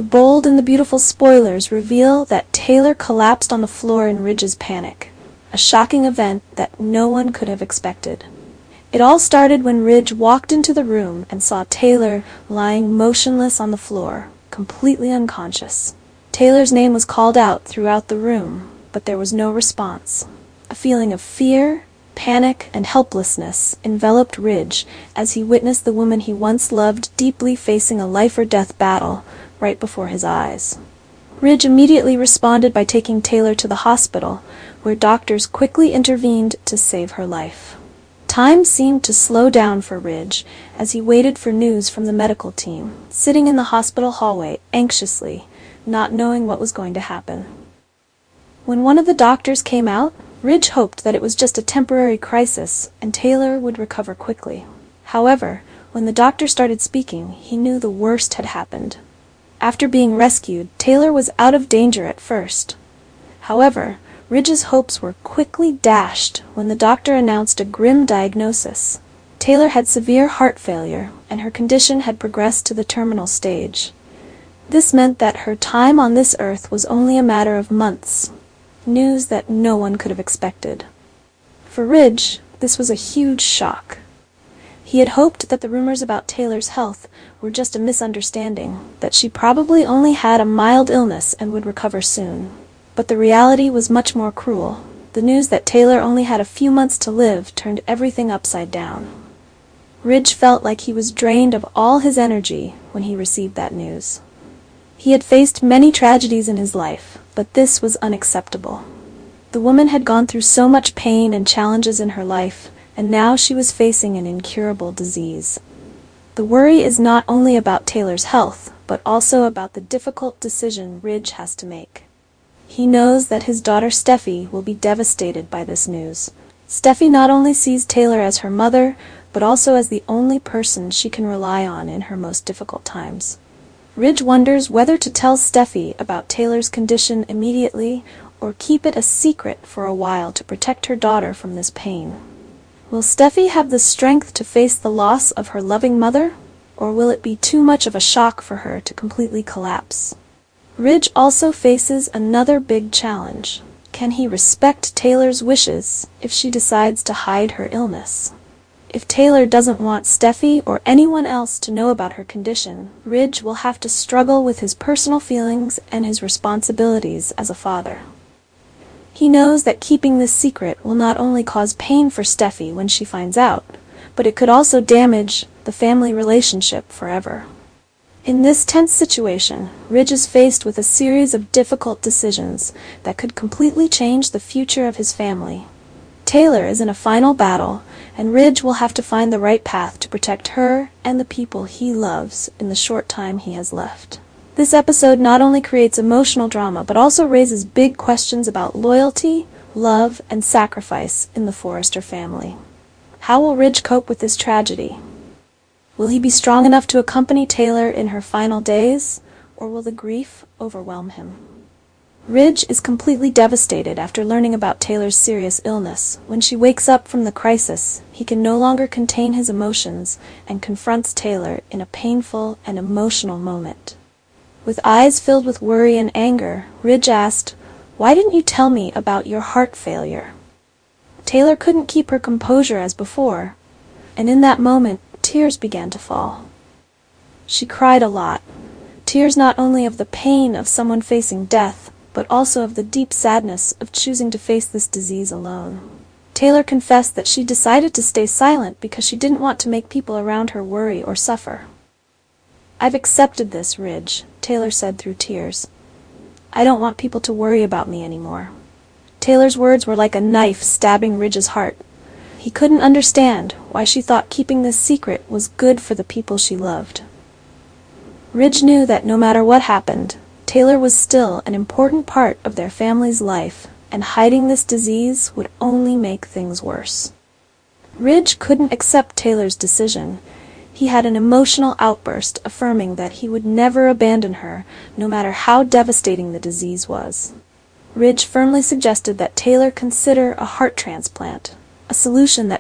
The bold and the beautiful spoilers reveal that Taylor collapsed on the floor in Ridge's panic, a shocking event that no one could have expected. It all started when Ridge walked into the room and saw Taylor lying motionless on the floor, completely unconscious. Taylor's name was called out throughout the room, but there was no response. A feeling of fear, panic, and helplessness enveloped Ridge as he witnessed the woman he once loved deeply facing a life-or-death battle right before his eyes. Ridge immediately responded by taking Taylor to the hospital, where doctors quickly intervened to save her life. Time seemed to slow down for Ridge as he waited for news from the medical team, sitting in the hospital hallway anxiously, not knowing what was going to happen. When one of the doctors came out, Ridge hoped that it was just a temporary crisis and Taylor would recover quickly. However, when the doctor started speaking, he knew the worst had happened. After being rescued, Taylor was out of danger at first. However, Ridge's hopes were quickly dashed when the doctor announced a grim diagnosis. Taylor had severe heart failure, and her condition had progressed to the terminal stage. This meant that her time on this earth was only a matter of months, news that no one could have expected. For Ridge, this was a huge shock. He had hoped that the rumors about Taylor's health were just a misunderstanding, that she probably only had a mild illness and would recover soon. But the reality was much more cruel. The news that Taylor only had a few months to live turned everything upside down. Ridge felt like he was drained of all his energy when he received that news. He had faced many tragedies in his life, but this was unacceptable. The woman had gone through so much pain and challenges in her life, and now she was facing an incurable disease. The worry is not only about Taylor's health, but also about the difficult decision Ridge has to make. He knows that his daughter Steffi will be devastated by this news. Steffi not only sees Taylor as her mother, but also as the only person she can rely on in her most difficult times. Ridge wonders whether to tell Steffi about Taylor's condition immediately or keep it a secret for a while to protect her daughter from this pain. Will Steffi have the strength to face the loss of her loving mother, or will it be too much of a shock for her to completely collapse? Ridge also faces another big challenge. Can he respect Taylor's wishes if she decides to hide her illness? If Taylor doesn't want Steffi or anyone else to know about her condition, Ridge will have to struggle with his personal feelings and his responsibilities as a father. He knows that keeping this secret will not only cause pain for Steffi when she finds out, but it could also damage the family relationship forever. In this tense situation, Ridge is faced with a series of difficult decisions that could completely change the future of his family. Taylor is in a final battle, and Ridge will have to find the right path to protect her and the people he loves in the short time he has left. This episode not only creates emotional drama, but also raises big questions about loyalty, love, and sacrifice in the Forrester family. How will Ridge cope with this tragedy? Will he be strong enough to accompany Taylor in her final days, or will the grief overwhelm him? Ridge is completely devastated after learning about Taylor's serious illness. When she wakes up from the crisis, he can no longer contain his emotions and confronts Taylor in a painful and emotional moment. With eyes filled with worry and anger, Ridge asked, "Why didn't you tell me about your heart failure?" Taylor couldn't keep her composure as before, and in that moment, tears began to fall. She cried a lot, tears not only of the pain of someone facing death, but also of the deep sadness of choosing to face this disease alone. Taylor confessed that she decided to stay silent because she didn't want to make people around her worry or suffer. "I've accepted this, Ridge," Taylor said through tears. "I don't want people to worry about me anymore." Taylor's words were like a knife stabbing Ridge's heart. He couldn't understand why she thought keeping this secret was good for the people she loved. Ridge knew that no matter what happened, Taylor was still an important part of their family's life, and hiding this disease would only make things worse. Ridge couldn't accept Taylor's decision. He had an emotional outburst affirming that he would never abandon her, no matter how devastating the disease was. Ridge firmly suggested that Taylor consider a heart transplant, a solution that